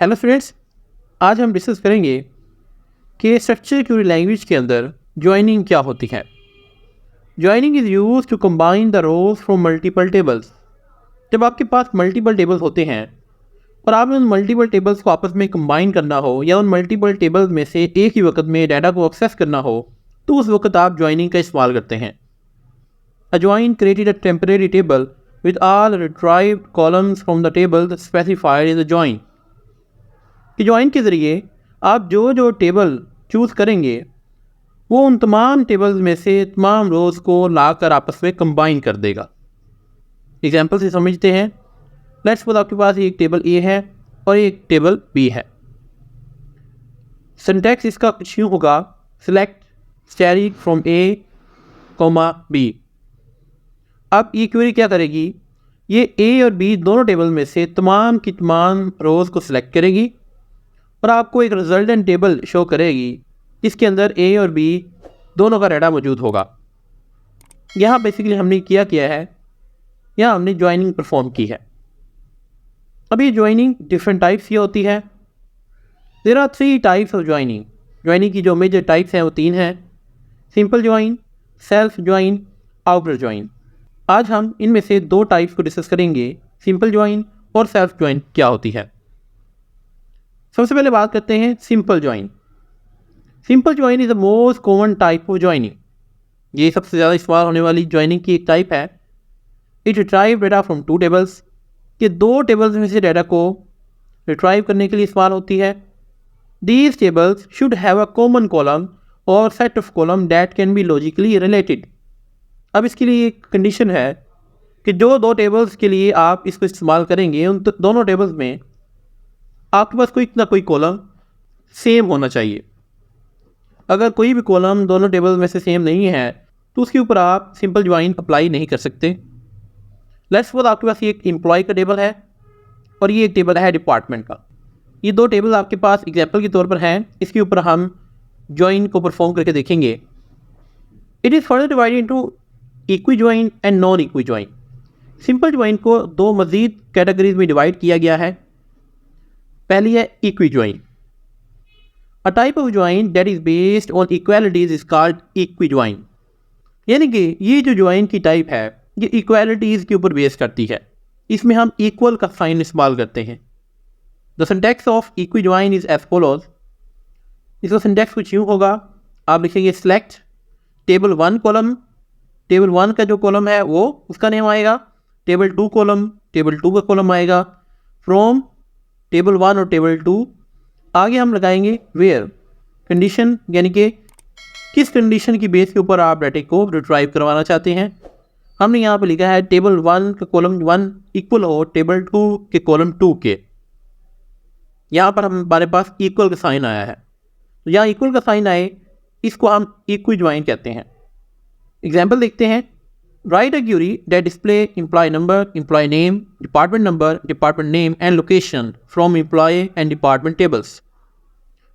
Hello students, आज हम discuss करेंगे कि स्ट्रक्चर क्वेरी लैंग्वेज के अंदर ज्वाइनिंग क्या होती है। Joining is use to combine the rows from multiple tables. जब आपके पास मल्टीपल टेबल्स होते हैं और आपने उन मल्टीपल टेबल्स को आपस में कंबाइन करना हो या उन मल्टीपल टेबल्स में से एक ही वक्त में डाटा को एक्सेस करना हो तो उस वक्त आप ज्वाइनिंग का इस्तेमाल करते हैं। A join created a temporary table with all retrieved columns from the table specified in the join। कि ज्वाइन के ज़रिए आप जो टेबल चूज़ करेंगे वो उन तमाम टेबल्स में से तमाम रोज़ को लाकर आपस में कंबाइन कर देगा। एग्जाम्पल से समझते हैं। लेट्स सपोज आपके पास एक टेबल ए है और एक टेबल बी है। सिंटैक्स इसका कुछ यूँ होगा, select static from A comma B. अब ये क्वेरी क्या करेगी, ये ए और बी दोनों टेबल में से तमाम की तमाम रोज़ को सिलेक्ट करेगी और आपको एक रिजल्टेंट टेबल शो करेगी जिसके अंदर ए और बी दोनों का डाटा मौजूद होगा। यहाँ बेसिकली हमने किया है, यहाँ हमने ज्वाइनिंग परफॉर्म की है। अब ये ज्वाइनिंग डिफरेंट टाइप्स की होती है। There are 3 types of joining. Joining की जो मेजर टाइप्स हैं वो 3 हैं: simple join, self join, outer join. आज हम इनमें से 2 टाइप्स को डिस्कस करेंगे, सिंपल ज्वाइन और सेल्फ ज्वाइन क्या होती है। सबसे पहले बात करते हैं simple join. Simple join is the most common type of joining. ये सबसे ज़्यादा इस्तेमाल होने वाली ज्वाइनिंग की एक टाइप है। It retrieve data from 2 tables. कि 2 टेबल्स में से डाटा को रिट्राइव करने के लिए इस्तेमाल होती है। These tables should have a common column और set of column that can be logically related. अब इसके लिए एक कंडीशन है कि जो 2 टेबल्स के लिए आप इसको इस्तेमाल करेंगे उन दोनों टेबल्स में आपके पास कोई ना कोई कॉलम सेम होना चाहिए। अगर कोई भी कॉलम दोनों टेबल में से सेम नहीं है तो उसके ऊपर आप सिंपल ज्वाइन अप्लाई नहीं कर सकते। लेट्स सपोज आपके पास एक एम्प्लॉय का टेबल है और ये एक टेबल है डिपार्टमेंट का। ये 2 टेबल आपके पास एग्जाम्पल के तौर पर हैं। इसके ऊपर हम ज्वाइन को परफॉर्म करके देखेंगे। It is further divided into equi join and non equi join. Simple join को 2 मज़ीद कैटेगरीज में डिवाइड किया गया है। पहली है equi join. A type of join that is based on equalities is called equi join. यानी कि ये जो ज्वाइन की टाइप है ये इक्वालिटीज के ऊपर बेस करती है। इसमें हम इक्वल का साइन इस्तेमाल करते हैं। The syntax of equi join is as follows. इसका सिंटैक्स कुछ यूँ होगा, आप लिखेंगे सिलेक्ट टेबल 1 कॉलम। टेबल 1 का जो कॉलम है वो उसका नेम आएगा। टेबल 2 कॉलम, टेबल 2 का कॉलम आएगा। फ्रॉम टेबल 1 और टेबल 2 आगे हम लगाएंगे वेयर कंडीशन, यानी कि किस कंडीशन की बेस के ऊपर आप डाटा को रिट्राइव करवाना चाहते हैं। हमने यहाँ पर लिखा है टेबल 1 का कॉलम 1 इक्वल हो टेबल 2 के कॉलम 2 के। यहाँ पर हमारे पास इक्वल का साइन आया है, तो यहाँ इक्वल का साइन आए इसको हम इक्वी ज्वाइन कहते हैं। एग्जाम्पल देखते हैं। Write a query that display employee number, employee name, department number, department name and location from employee and department tables।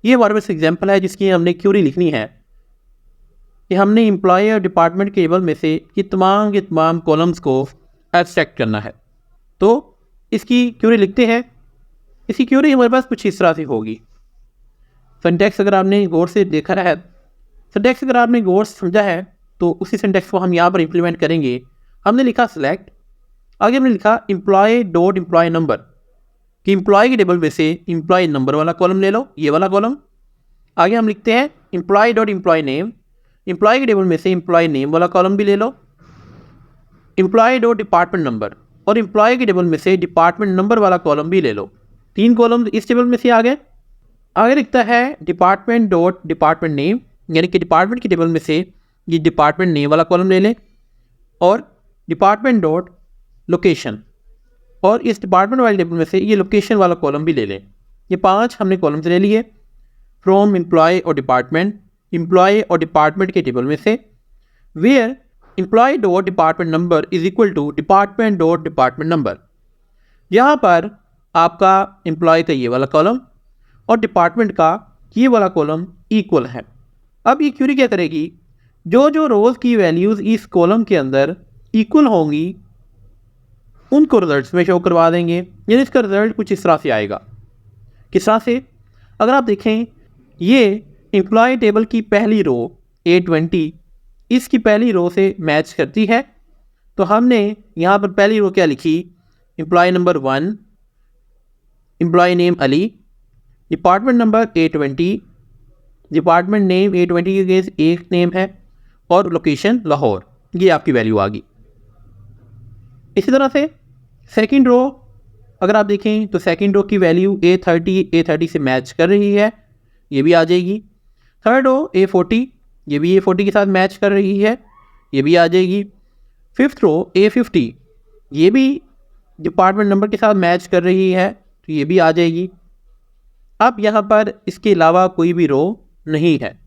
ये हमारे पास एग्जाम्पल है जिसकी हमने क्यूरी लिखनी है कि हमने एम्प्लॉय और डिपार्टमेंट के टेबल में से ये तमाम कॉलम्स को एब्स्ट्रैक्ट करना है। तो इसकी क्यूरी लिखते हैं। इसकी क्यूरी हमारे पास कुछ इस तरह से होगी। सिंटैक्स अगर आपने गौर से देखा है, सिंटैक्स अगर आपने गौर से समझा है तो उसी सिंटैक्स को हम यहाँ पर इम्प्लीमेंट करेंगे। हमने लिखा सिलेक्ट, आगे हमने लिखा एम्प्लॉय डॉट एम्प्लॉय नंबर कि एम्प्लॉय के टेबल में से एम्प्लॉय नंबर वाला कॉलम ले लो, ये वाला कॉलम। आगे हम लिखते हैं employee dot employee name, employee के टेबल में से एम्प्लॉय नेम वाला कॉलम भी ले लो। एम्प्लॉय डॉट डिपार्टमेंट नंबर और एम्प्लॉय के टेबल में से डिपार्टमेंट नंबर वाला कॉलम भी ले लो। 3 कॉलम इस टेबल में से आ गए। आगे लिखता है डिपार्टमेंट डॉट डिपार्टमेंट नेम, यानी कि डिपार्टमेंट के टेबल में से ये डिपार्टमेंट नेम वाला कॉलम ले लें और डिपार्टमेंट डॉट लोकेशन और इस डिपार्टमेंट वाले टेबल में से ये लोकेशन वाला कॉलम भी ले लें। ये 5 हमने कॉलम्स ले लिए। फ्रॉम एम्प्लॉय और डिपार्टमेंट, एम्प्लॉय और डिपार्टमेंट के टेबल में से where employee dot department number is equal to department dot department number. यहाँ पर आपका एम्प्लॉय का ये वाला कॉलम और डिपार्टमेंट का ये वाला कॉलम इक्वल है। अब ये क्वेरी क्या करेगी, जो रोज़ की वैल्यूज़ इस कॉलम के अंदर इक्वल होंगी उनको रिजल्ट्स में शो करवा देंगे। यानी इसका रिजल्ट कुछ इस तरह से आएगा किस तरह से? अगर आप देखें ये एम्प्लॉय टेबल की पहली रो A20 इसकी पहली रो से मैच करती है, तो हमने यहाँ पर पहली रो क्या लिखी? Employee number 1, employee name Ali, department number A20, department name A20 के केस एक नेम है और लोकेशन लाहौर। ये आपकी वैल्यू आ गई। इसी तरह से सेकंड रो अगर आप देखें तो सेकंड रो की वैल्यू A30 से मैच कर रही है, ये भी आ जाएगी। थर्ड रो A40, ये भी A40 के साथ मैच कर रही है, ये भी आ जाएगी। फिफ्थ रो A50, ये भी डिपार्टमेंट नंबर के साथ मैच कर रही है, तो ये भी आ जाएगी। अब यहाँ पर इसके अलावा कोई भी रो नहीं है।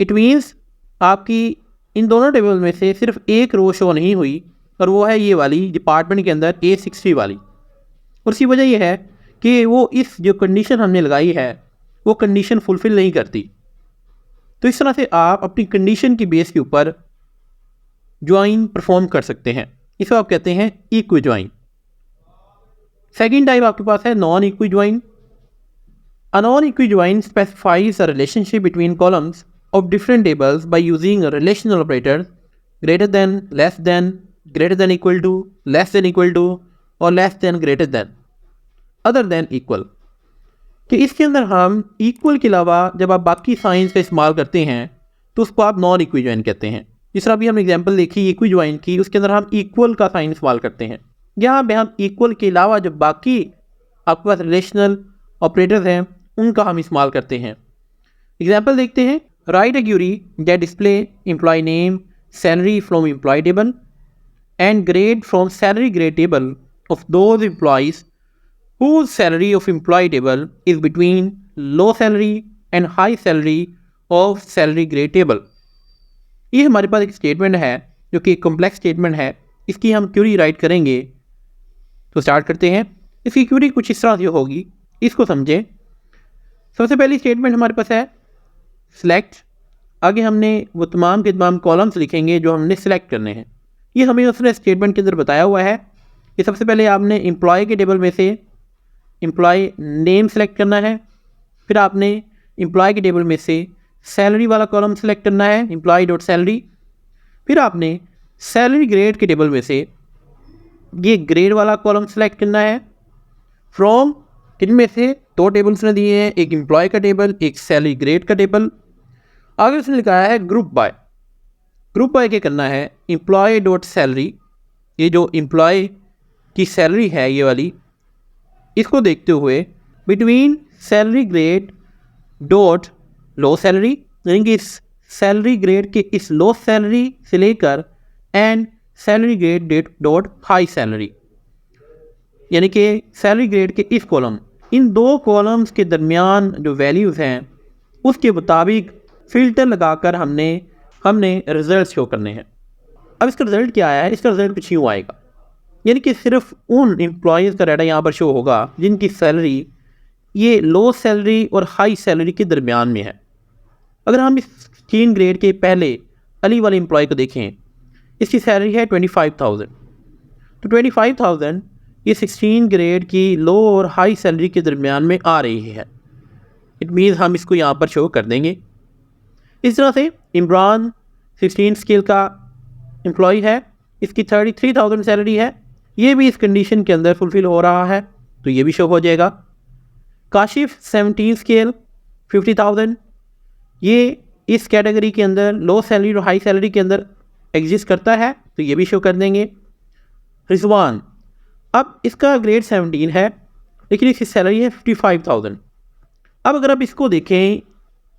इट मीन्स आपकी इन दोनों टेबल में से सिर्फ एक रो शो नहीं हुई, और वो है ये वाली डिपार्टमेंट के अंदर A60 वाली। और उसकी वजह यह है कि वो इस जो कंडीशन हमने लगाई है वो कंडीशन फुलफ़िल नहीं करती। तो इस तरह से आप अपनी कंडीशन की बेस के ऊपर ज्वाइन परफॉर्म कर सकते हैं। इसको आप कहते हैं इक्वी ज्वाइन। सेकेंड टाइप आपके पास है non equi join. A non-equi join specifies a relationship between columns of different tables by using a relational operator greater than, less than, greater than equal to, less than equal to और less than greater than, other than equal। कि इसके अंदर हम equal के अलावा जब आप बाकी साइंस का इस्तेमाल करते हैं तो उसको आप नॉन इक्वी ज्वाइन कहते हैं। जिस तरह अभी हमने एग्जाम्पल देखी इक्वी ज्वाइन की, उसके अंदर हम इक्वल का साइन इस्तेमाल करते हैं। यहाँ पे हम इक्वल के अलावा जब बाकी आपके पास रिलेशनल ऑपरेटर्स हैं उनका हम इस्तेमाल करते हैं। एग्जाम्पल देखते हैं। Write a query that display employee name, salary from employee table and grade from salary grade table of those employees whose salary of employee table is between low salary and high salary of salary grade table। ये हमारे पास एक statement है जो कि एक complex statement है। इसकी हम क्यूरी राइट करेंगे। तो स्टार्ट करते हैं। इसकी क्यूरी कुछ इस तरह से होगी, इसको समझें। सबसे पहली स्टेटमेंट हमारे पास है सिलेक्ट। आगे हमने वो तमाम के तमाम कॉलम्स लिखेंगे जो हमने सिलेक्ट करने हैं। ये हमें उसने स्टेटमेंट के अंदर बताया हुआ है कि सबसे पहले आपने एम्प्लॉय के टेबल में से एम्प्लॉय नेम सेलेक्ट करना है, फिर आपने एम्प्लॉय के टेबल में से सैलरी वाला कॉलम सेलेक्ट करना है, एम्प्लॉय डॉट सैलरी। फिर आपने सैलरी ग्रेड के टेबल में से ये ग्रेड वाला कॉलम सेलेक्ट करना है फ्रॉम, इनमें से दो टेबल्स ने दिए हैं, एक एम्प्लॉय का टेबल, एक सैलरी ग्रेड का टेबल। आगे उसने लिखा है ग्रुप बाय। ग्रुप बाय क्या करना है, एम्प्लॉय डॉट सैलरी, ये जो एम्प्लॉय की सैलरी है ये वाली, इसको देखते हुए बिटवीन सैलरी ग्रेड डॉट लो सैलरी, यानी कि इस सैलरी ग्रेड के इस लो सैलरी से लेकर and salary grade dot high salary, यानी कि सैलरी ग्रेड के इस कॉलम, इन दो कॉलम्स के दरमियान जो वैल्यूज़ हैं उसके मुताबिक फ़िल्टर लगाकर हमने रिज़ल्ट शो करने हैं। अब इसका रिज़ल्ट क्या आया है, इसका रिज़ल्ट कुछ यूँ आएगा, यानी कि सिर्फ उन एम्प्लॉयज़ का डाटा यहाँ पर शो होगा जिनकी सैलरी ये लो सैलरी और हाई सैलरी के दरमियान में है। अगर हम इस 3 ग्रेड के पहले अली वाले एम्प्लॉय को देखें, इसकी सैलरी है 25,000। तो 25,000 ये 16 ग्रेड की लो और हाई सैलरी के दरमियान में आ रही है। इट मीन्स हम इसको यहाँ पर शो कर देंगे। इस तरह से इमरान 16 स्केल का एम्प्लॉय है, इसकी 33,000 सैलरी है, ये भी इस कंडीशन के अंदर फुलफ़िल हो रहा है, तो ये भी शो हो जाएगा। काशिफ 17 स्केल 50,000, ये इस कैटेगरी के अंदर लो सैलरी और हाई सैलरी के अंदर एग्जिस्ट करता है, तो ये भी शो कर देंगे। रिजवान, अब इसका ग्रेड 17 है लेकिन इसकी सैलरी है 55,000। अब अगर आप इसको देखें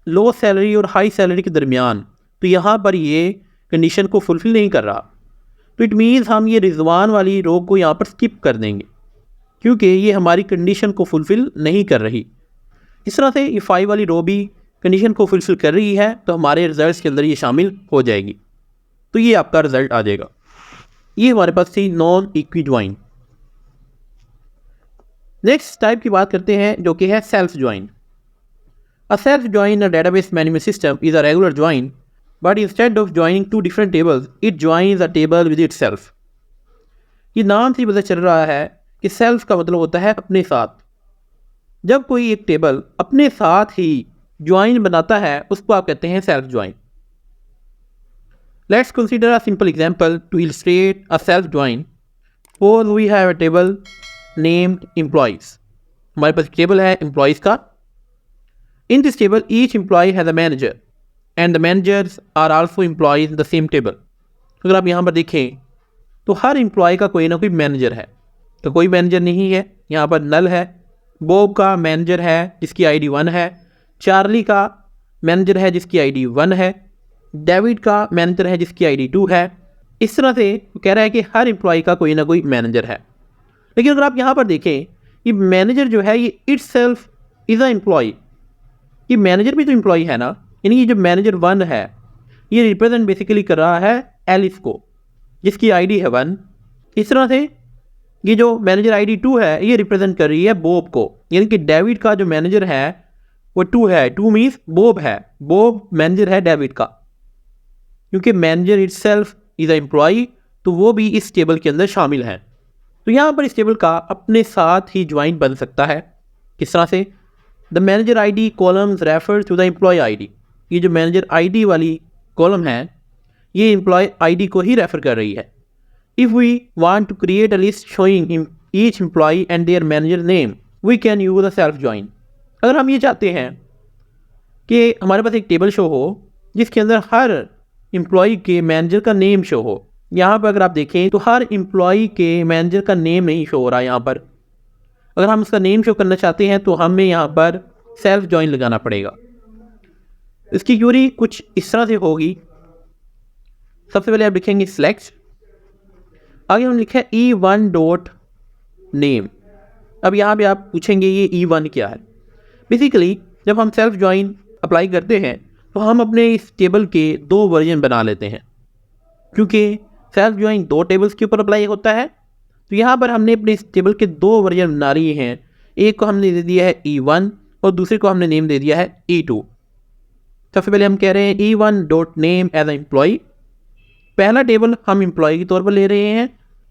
लो सैलरी और हाई सैलरी के दरमियान, तो यहाँ पर ये कंडीशन को फुलफ़िल नहीं कर रहा, तो इट मीन्स हम ये रिजवान वाली रो को यहाँ पर स्किप कर देंगे क्योंकि ये हमारी कंडीशन को फुलफ़िल नहीं कर रही। इस तरह से ये 5 वाली रो भी कंडीशन को फुलफ़िल कर रही है, तो हमारे रिजल्ट्स के अंदर ये शामिल हो जाएगी, तो ये आपका रिज़ल्ट आ जाएगा। ये हमारे पास थी non equi join. Next type की बात करते हैं जो कि है self join. A self join a database management system is a regular join, but instead of joining two different tables, it joins a table with itself। ये नाम से पता चल रहा है कि सेल्फ का मतलब होता है अपने साथ। जब कोई एक टेबल अपने साथ ही ज्वाइन बनाता है उसको आप कहते हैं self join. Let's consider a simple example to illustrate a self join. Suppose we have a table named employees. हमारे पास टेबल है एम्प्लॉइज का। In this table each employee has a manager and the managers are also employees in the same table. अगर आप यहाँ पर देखें तो हर एम्प्लॉय का कोई ना कोई मैनेजर है। तो कोई मैनेजर नहीं है, यहाँ पर नल है। बॉब का मैनेजर है जिसकी आईडी 1 है। चार्ली का मैनेजर है जिसकी आईडी 1 है। डेविड का मैनेजर है जिसकी आईडी 2 है। इस तरह से कह रहा है कि हर एम्प्लॉय का कोई ना कोई मैनेजर है। लेकिन अगर आप यहाँ पर देखें ये मैनेजर जो है ये इटसेल्फ इज़ अ एम्प्लॉय। ये मैनेजर भी तो एम्प्लॉय है ना, यानी ये जो मैनेजर 1 है ये रिप्रेजेंट बेसिकली कर रहा है एलिस को जिसकी आईडी है 1। इस तरह से ये जो मैनेजर आईडी 2 है ये रिप्रेजेंट कर रही है बॉब को, यानी कि डेविड का जो मैनेजर है वो 2 है। 2 मीन्स बॉब है, बॉब मैनेजर है डेविड का। क्योंकि manager itself is a employee तो वो भी इस टेबल के अंदर शामिल है। तो यहाँ पर इस टेबल का अपने साथ ही ज्वाइन बन सकता है। किस तरह से? The manager ID columns refer to the employee ID. ये जो मैनेजर आईडी वाली कॉलम है ये एम्प्लॉय आईडी को ही रेफर कर रही है। If we want to create a list showing each employee and their manager name we can use a self join. अगर हम ये चाहते हैं कि हमारे पास एक टेबल शो हो जिसके अंदर हर एम्प्लॉय के मैनेजर का नेम शो हो, यहाँ पर अगर आप देखें तो हर एम्प्लॉय के मैनेजर का नेम नहीं शो हो रहा। यहाँ पर अगर हम उसका नेम शो करना चाहते हैं तो हमें यहाँ पर सेल्फ ज्वाइन लगाना पड़ेगा। इसकी क्यूरी कुछ इस तरह से होगी। सबसे पहले आप लिखेंगे सिलेक्ट, आगे हम लिखे E1 डॉट नेम। अब यहाँ पे आप पूछेंगे ये E1 क्या है। बेसिकली जब हम सेल्फ ज्वाइन अप्लाई करते हैं तो हम अपने इस टेबल के 2 वर्जन बना लेते हैं। क्योंकि सेल्फ ज्वाइन 2 टेबल्स के ऊपर अप्लाई होता है तो यहाँ पर हमने अपने इस टेबल के 2 वर्जन बना लिए हैं। एक को हमने दे दिया है E1 और दूसरे को हमने नेम दे दिया है E2। सबसे पहले हम कह रहे हैं E1 dot name as a employee. पहला टेबल हम एम्प्लॉय के तौर पर ले रहे हैं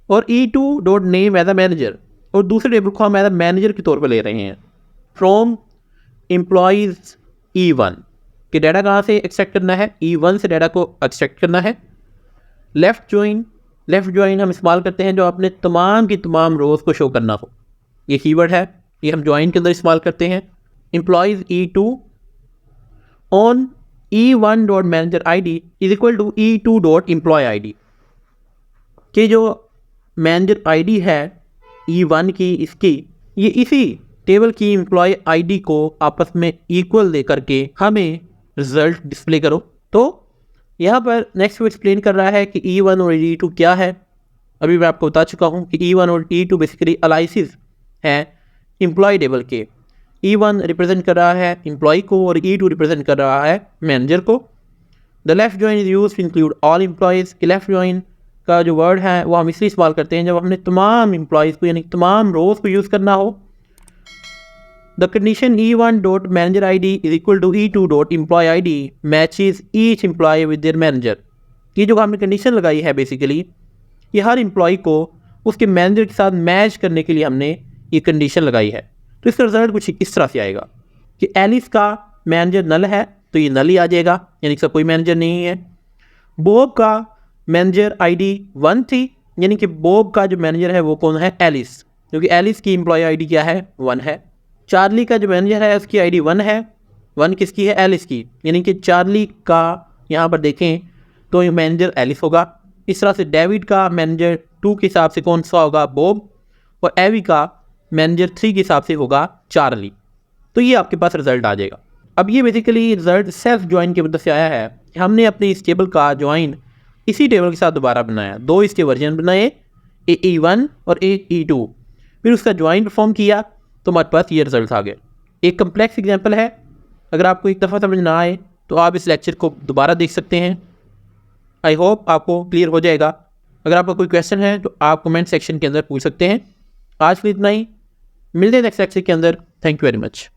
और E2 dot name as a manager, और दूसरे टेबल को हम एज अ मैनेजर के तौर पर ले रहे हैं। फ्रॉम एम्प्लॉयज E1 के डाटा कहाँ से एक्सट्रैक्ट करना है? E1 से डाटा को एक्सट्रैक्ट करना है। लेफ़्ट ज्वाइन हम इस्तेमाल करते हैं जो अपने तमाम की तमाम रोज़ को शो करना हो। ये कीवर्ड है, ये हम ज्वाइन के अंदर इस्तेमाल करते हैं। Employees E2 on E1 dot manager ID is equal to E2 dot employee ID। कि जो मैनेजर ID है E1 की इसकी ये इसी टेबल की एम्प्लॉय ID को आपस में इक्वल दे करके हमें रिजल्ट डिस्प्ले करो। तो यहाँ पर नेक्स्ट वो एक्सप्लेन कर रहा है कि E1 और E2 क्या है। अभी मैं आपको बता चुका हूँ कि E1 और E2 बेसिकली अलाइसिस हैं एम्प्लॉय टेबल के। E1 रिप्रेजेंट कर रहा है एम्प्लॉय को और E2 रिप्रेजेंट कर रहा है मैनेजर को। The left join is use to include all employees. कि लेफ्ट ज्वाइन का जो वर्ड है वो हम इसलिए इस्तेमाल करते हैं जब हमने तमाम एम्प्लॉयज़ को यानी तमाम रोज़ को यूज़ करना हो। The condition E1 dot manager ID is equal to E2 dot employee ID matches each employee with their manager. ये जो हमने कंडीशन लगाई है बेसिकली ये हर एम्प्लॉय को उसके मैनेजर के साथ मैच करने के लिए हमने ये कंडीशन लगाई है। तो इसका रिजल्ट कुछ इस तरह से आएगा कि एलिस का मैनेजर नल है तो ये नल ही आ जाएगा, यानी इसका कोई मैनेजर नहीं है। बॉब का मैनेजर ID 1 थी, यानी कि बॉब का जो मैनेजर है वो कौन है? एलिस, क्योंकि एलिस की एम्प्लॉय ID क्या है? 1 है। चार्ली का जो मैनेजर है उसकी ID 1 है। 1 किसकी है? एलिस की, यानी कि चार्ली का यहाँ पर देखें तो ये मैनेजर एलिस होगा। इस तरह से डेविड का मैनेजर 2 के हिसाब से कौन सा होगा? बॉब। और एवी का मैनेजर 3 के हिसाब से होगा चार्ली। तो ये आपके पास रिजल्ट आ जाएगा। अब ये बेसिकली रिजल्ट सेल्फ ज्वाइन की मदद से आया है कि हमने अपने इस टेबल का ज्वाइन इसी टेबल के साथ दोबारा बनाया। 2 इसके वर्जन बनाए, एक E1 और एक E2, फिर उसका ज्वाइन परफॉर्म किया तो हमारे पास ये रिजल्ट आ गए। एक कम्प्लेक्स एग्जाम्पल है, अगर आपको एक दफ़ा समझ ना आए तो आप इस लेक्चर को दोबारा देख सकते हैं। आई होप आपको क्लियर हो जाएगा। अगर आपका कोई क्वेश्चन है तो आप कमेंट सेक्शन के अंदर पूछ सकते हैं। आज के लिए इतना ही, मिलते हैं नेक्स्ट लेक्चर के अंदर। Thank you very much.